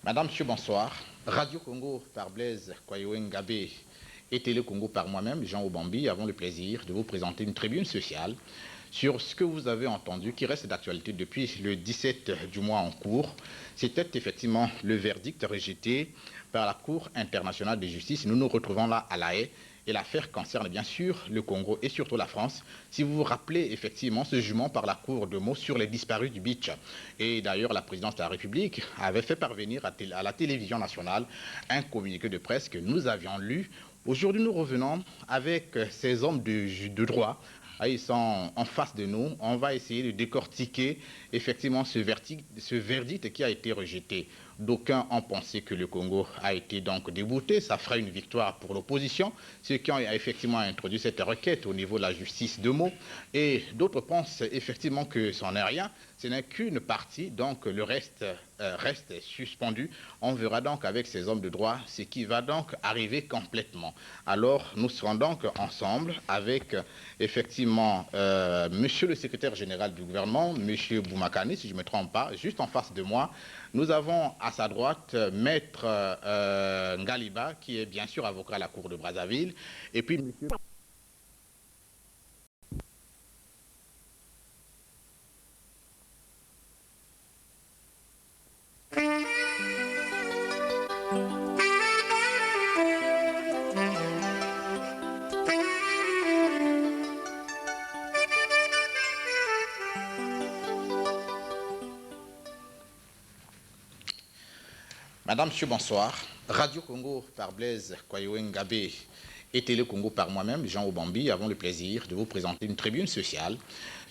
Madame, monsieur, bonsoir. Radio Congo par Blaise Koyoengabé et Télé Congo par moi-même, Jean Obambi, avons le plaisir de vous présenter une tribune sociale sur ce que vous avez entendu, qui reste d'actualité depuis le 17 du mois en cours. C'était effectivement le verdict rejeté par la Cour internationale de justice. Nous nous retrouvons là à La Haye. Et l'affaire concerne bien sûr le Congo et surtout la France. Si vous vous rappelez effectivement ce jugement par la Cour de Meaux sur les disparus du beach. Et d'ailleurs, la présidence de la République avait fait parvenir à la télévision nationale un communiqué de presse que nous avions lu. Aujourd'hui, nous revenons avec ces hommes de droit. Ils sont en face de nous. On va essayer de décortiquer effectivement ce verdict qui a été rejeté. D'aucuns ont pensé que le Congo a été donc débouté. Ça fera une victoire pour l'opposition. Ceux qui ont effectivement introduit cette requête au niveau de la justice de Meaux. Et d'autres pensent effectivement que ce n'est rien. Ce n'est qu'une partie. Donc le reste reste suspendu. On verra donc avec ces hommes de droit ce qui va donc arriver complètement. Alors nous serons donc ensemble avec effectivement monsieur le secrétaire général du gouvernement, monsieur Boumakani, si je ne me trompe pas, juste en face de moi. Nous avons à sa droite maître Ngaliba, qui est bien sûr avocat à la Cour de Brazzaville, et puis monsieur... Madame, monsieur, bonsoir. Radio Congo par Blaise Koyoengabé et Télé Congo par moi-même, Jean Obambi, avons le plaisir de vous présenter une tribune sociale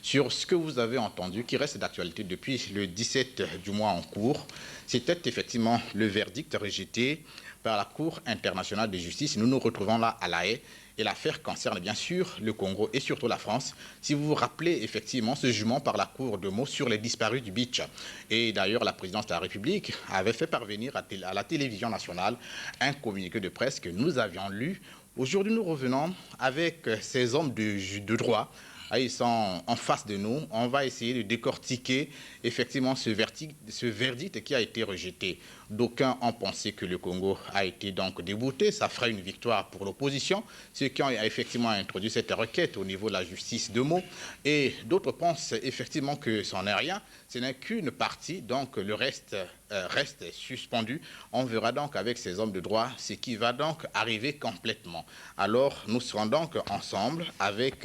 sur ce que vous avez entendu, qui reste d'actualité depuis le 17 du mois en cours. C'était effectivement le verdict rejeté par la Cour internationale de justice. Nous nous retrouvons là à La Haye. Et l'affaire concerne bien sûr le Congo et surtout la France. Si vous vous rappelez effectivement ce jugement par la Cour de Meaux sur les disparus du beach. Et d'ailleurs, la présidence de la République avait fait parvenir à la télévision nationale un communiqué de presse que nous avions lu. Aujourd'hui, nous revenons avec ces hommes de droit. Ils sont en face de nous. On va essayer de décortiquer effectivement ce verdict qui a été rejeté. D'aucuns ont pensé que le Congo a été donc débouté. Ça fera une victoire pour l'opposition. Ceux qui ont effectivement introduit cette requête au niveau de la justice de Meaux. Et d'autres pensent effectivement que ce n'est rien. Ce n'est qu'une partie. Donc le reste reste suspendu. On verra donc avec ces hommes de droit ce qui va donc arriver complètement. Alors nous serons donc ensemble avec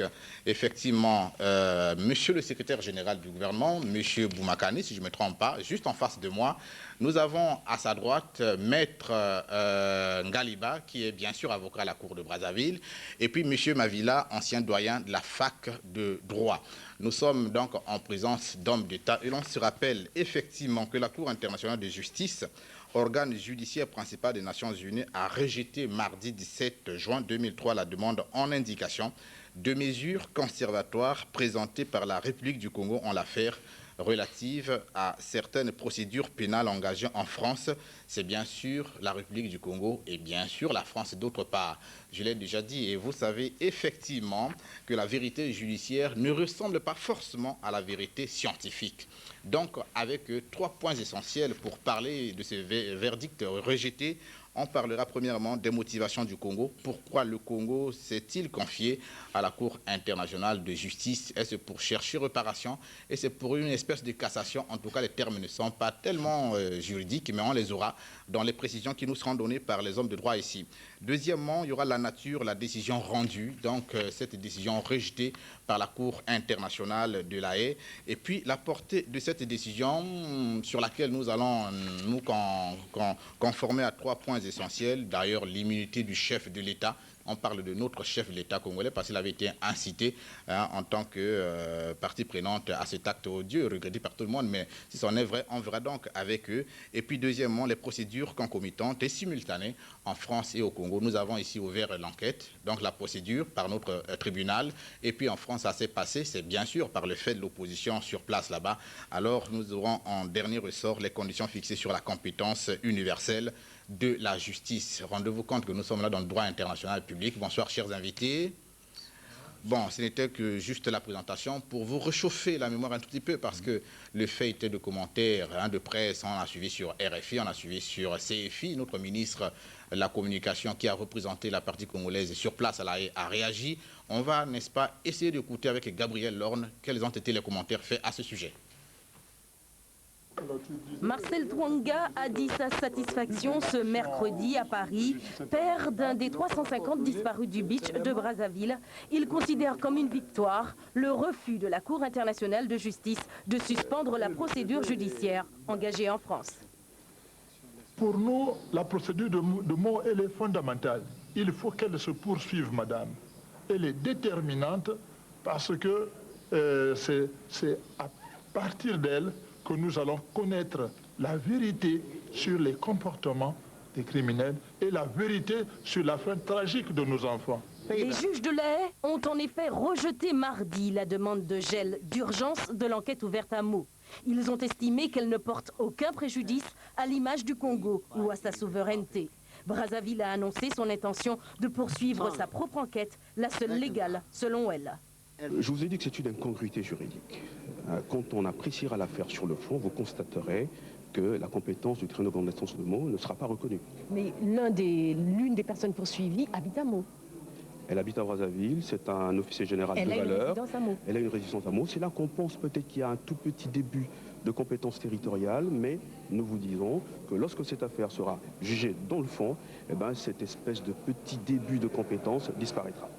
effectivement monsieur le secrétaire général du gouvernement, monsieur Boumakani, si je ne me trompe pas, juste en face de moi. Nous avons à sa droite maître Ngaliba, qui est bien sûr avocat à la Cour de Brazzaville, et puis monsieur Mavila, ancien doyen de la fac de droit. Nous sommes donc en présence d'hommes d'État et l'on se rappelle effectivement que la Cour internationale de justice, organe judiciaire principal des Nations Unies, a rejeté mardi 17 juin 2003 la demande en indication de mesures conservatoires présentées par la République du Congo en l'affaire relative à certaines procédures pénales engagées en France. C'est bien sûr la République du Congo et bien sûr la France d'autre part. Je l'ai déjà dit et vous savez effectivement que la vérité judiciaire ne ressemble pas forcément à la vérité scientifique. Donc avec trois points essentiels pour parler de ce verdict rejeté. On parlera premièrement des motivations du Congo. Pourquoi le Congo s'est-il confié à la Cour internationale de justice? Est-ce pour chercher réparation? Et c'est pour une espèce de cassation? En tout cas, les termes ne sont pas tellement juridiques, mais on les aura dans les précisions qui nous seront données par les hommes de droit ici. Deuxièmement, il y aura la nature, la décision rendue. Donc, cette décision rejetée par la Cour internationale de La Haye. Et puis, la portée de cette décision sur laquelle nous allons nous conformer à trois points essentiels. D'ailleurs, l'immunité du chef de l'État. On parle de notre chef de l'État congolais parce qu'il avait été incité en tant que partie prenante à cet acte odieux, regretté par tout le monde. Mais si c'en est vrai, on verra donc avec eux. Et puis deuxièmement, les procédures concomitantes et simultanées en France et au Congo. Nous avons ici ouvert l'enquête, donc la procédure par notre tribunal. Et puis en France, ça s'est passé, c'est bien sûr par le fait de l'opposition sur place là-bas. Alors nous aurons en dernier ressort les conditions fixées sur la compétence universelle de la justice. Rendez-vous compte que nous sommes là dans le droit international public. Bonsoir, chers invités. Bon, ce n'était que juste la présentation pour vous réchauffer la mémoire un tout petit peu parce que le fait était de commentaires de presse, on a suivi sur RFI, on a suivi sur CFI, notre ministre de la Communication qui a représenté la partie congolaise sur place a réagi. On va, n'est-ce pas, essayer d'écouter avec Gabriel Lorne quels ont été les commentaires faits à ce sujet. Marcel Twanga a dit sa satisfaction ce mercredi à Paris, père d'un des 350 disparus du beach de Brazzaville. Il considère comme une victoire le refus de la Cour internationale de justice de suspendre la procédure judiciaire engagée en France. Pour nous, la procédure de mort, elle est fondamentale. Il faut qu'elle se poursuive, madame. Elle est déterminante parce que c'est à partir d'elle que nous allons connaître la vérité sur les comportements des criminels et la vérité sur la fin tragique de nos enfants. Les juges de La Haye ont en effet rejeté mardi la demande de gel d'urgence de l'enquête ouverte à Meaux. Ils ont estimé qu'elle ne porte aucun préjudice à l'image du Congo ou à sa souveraineté. Brazzaville a annoncé son intention de poursuivre sa propre enquête, la seule légale selon elle. Je vous ai dit que c'est une incongruité juridique. Quand on appréciera l'affaire sur le fond, vous constaterez que la compétence du tribunal de grande instance de Meaux ne sera pas reconnue. Mais l'une des personnes poursuivies habite à Meaux. Elle habite à Brazzaville, c'est un officier général de valeur. Elle a une résidence à Meaux. C'est là qu'on pense peut-être qu'il y a un tout petit début de compétence territoriale, mais nous vous disons que lorsque cette affaire sera jugée dans le fond, eh ben, cette espèce de petit début de compétence disparaîtra.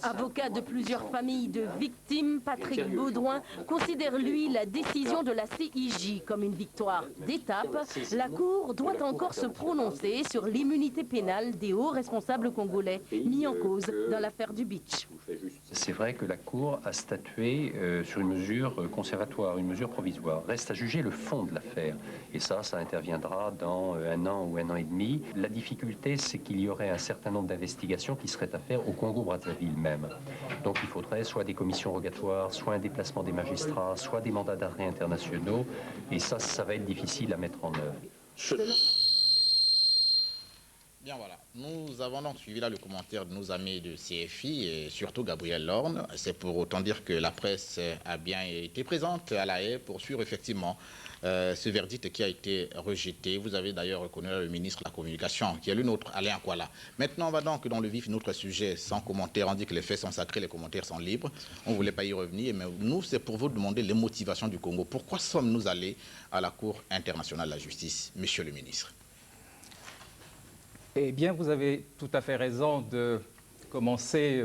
Avocat de plusieurs familles de victimes, Patrick Baudouin considère, lui, la décision de la CIJ comme une victoire d'étape. La Cour doit encore se prononcer sur l'immunité pénale des hauts responsables congolais mis en cause dans l'affaire du beach. C'est vrai que la Cour a statué sur une mesure conservatoire, une mesure provisoire. Reste à juger le fond de l'affaire. Et ça interviendra dans 1 an ou 1 an et demi. La difficulté, c'est qu'il y aurait un certain nombre d'investigations qui seraient à faire au Congo-Brazzaville même. Donc il faudrait soit des commissions rogatoires, soit un déplacement des magistrats, soit des mandats d'arrêt internationaux. Et ça va être difficile à mettre en œuvre. Bien voilà, nous avons donc suivi là le commentaire de nos amis de CFI et surtout Gabriel Lorne. C'est pour autant dire que la presse a bien été présente à La Haye pour suivre effectivement ce verdict qui a été rejeté. Vous avez d'ailleurs reconnu le ministre de la Communication, qui est le nôtre, Alain Akwala. Maintenant, on va donc dans le vif de notre sujet, sans commentaire. On dit que les faits sont sacrés, les commentaires sont libres. On ne voulait pas y revenir, mais nous, c'est pour vous demander les motivations du Congo. Pourquoi sommes-nous allés à la Cour internationale de la justice, monsieur le ministre? Eh bien, vous avez tout à fait raison de commencer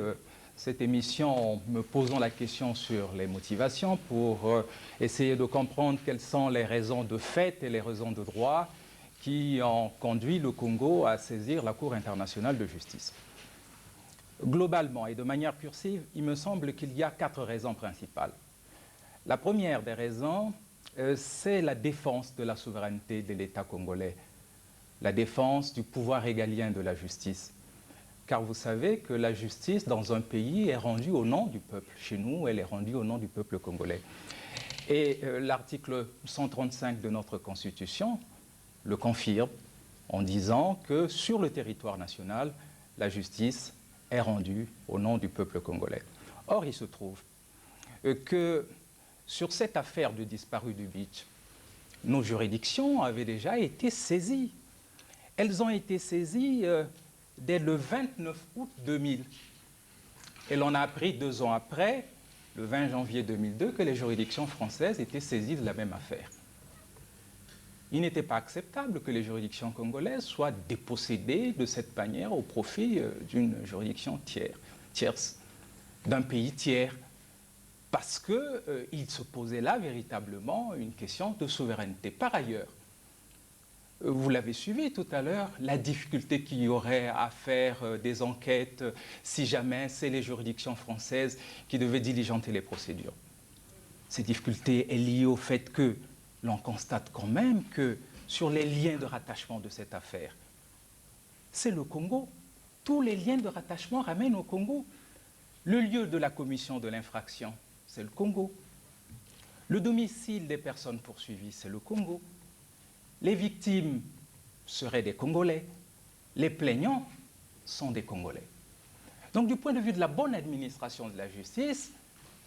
cette émission en me posant la question sur les motivations pour essayer de comprendre quelles sont les raisons de fait et les raisons de droit qui ont conduit le Congo à saisir la Cour internationale de justice. Globalement et de manière cursive, il me semble qu'il y a 4 raisons principales. La première des raisons, c'est la défense de la souveraineté de l'État congolais, la défense du pouvoir régalien de la justice. Car vous savez que la justice dans un pays est rendue au nom du peuple. Chez nous, elle est rendue au nom du peuple congolais. Et l'article 135 de notre Constitution le confirme en disant que sur le territoire national, la justice est rendue au nom du peuple congolais. Or, il se trouve que sur cette affaire de disparu du beach, nos juridictions avaient déjà été saisies. Elles ont été saisies dès le 29 août 2000. Et l'on a appris 2 ans après, le 20 janvier 2002, que les juridictions françaises étaient saisies de la même affaire. Il n'était pas acceptable que les juridictions congolaises soient dépossédées de cette manière au profit d'une juridiction tierce, d'un pays tiers, parce qu'il se posait là véritablement une question de souveraineté. Par ailleurs, vous l'avez suivi tout à l'heure, la difficulté qu'il y aurait à faire des enquêtes si jamais c'est les juridictions françaises qui devaient diligenter les procédures. Cette difficulté est liée au fait que l'on constate quand même que sur les liens de rattachement de cette affaire, c'est le Congo. Tous les liens de rattachement ramènent au Congo. Le lieu de la commission de l'infraction, c'est le Congo. Le domicile des personnes poursuivies, c'est le Congo. Les victimes seraient des Congolais. Les plaignants sont des Congolais. Donc du point de vue de la bonne administration de la justice,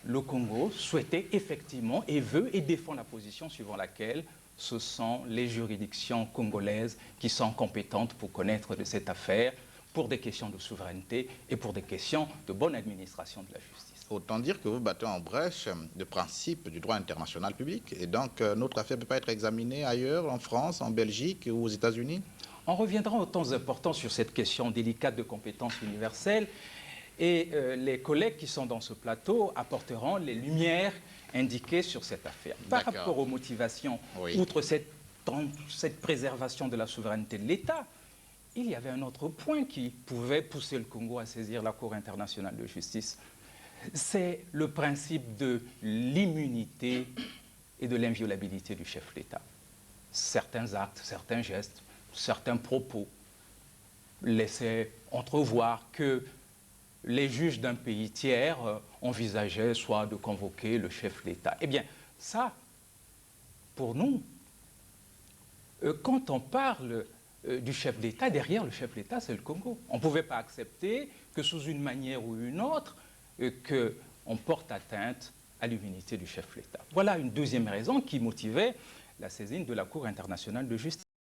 le Congo souhaitait effectivement et veut et défend la position suivant laquelle ce sont les juridictions congolaises qui sont compétentes pour connaître de cette affaire, pour des questions de souveraineté et pour des questions de bonne administration de la justice. Autant dire que vous battez en brèche le principe du droit international public. Et donc, notre affaire ne peut pas être examinée ailleurs, en France, en Belgique ou aux États-Unis? On reviendra aux temps importants sur cette question délicate de compétence universelle. Et les collègues qui sont dans ce plateau apporteront les lumières indiquées sur cette affaire. Par rapport aux motivations, outre cette préservation de la souveraineté de l'État, il y avait un autre point qui pouvait pousser le Congo à saisir la Cour internationale de justice. C'est le principe de l'immunité et de l'inviolabilité du chef d'État. Certains actes, certains gestes, certains propos laissaient entrevoir que les juges d'un pays tiers envisageaient soit de convoquer le chef d'État. Eh bien, ça, pour nous, quand on parle du chef d'État, derrière le chef d'État, c'est le Congo. On ne pouvait pas accepter que sous une manière ou une autre, qu'on porte atteinte à l'immunité du chef d'État. Voilà une deuxième raison qui motivait la saisine de la Cour internationale de justice.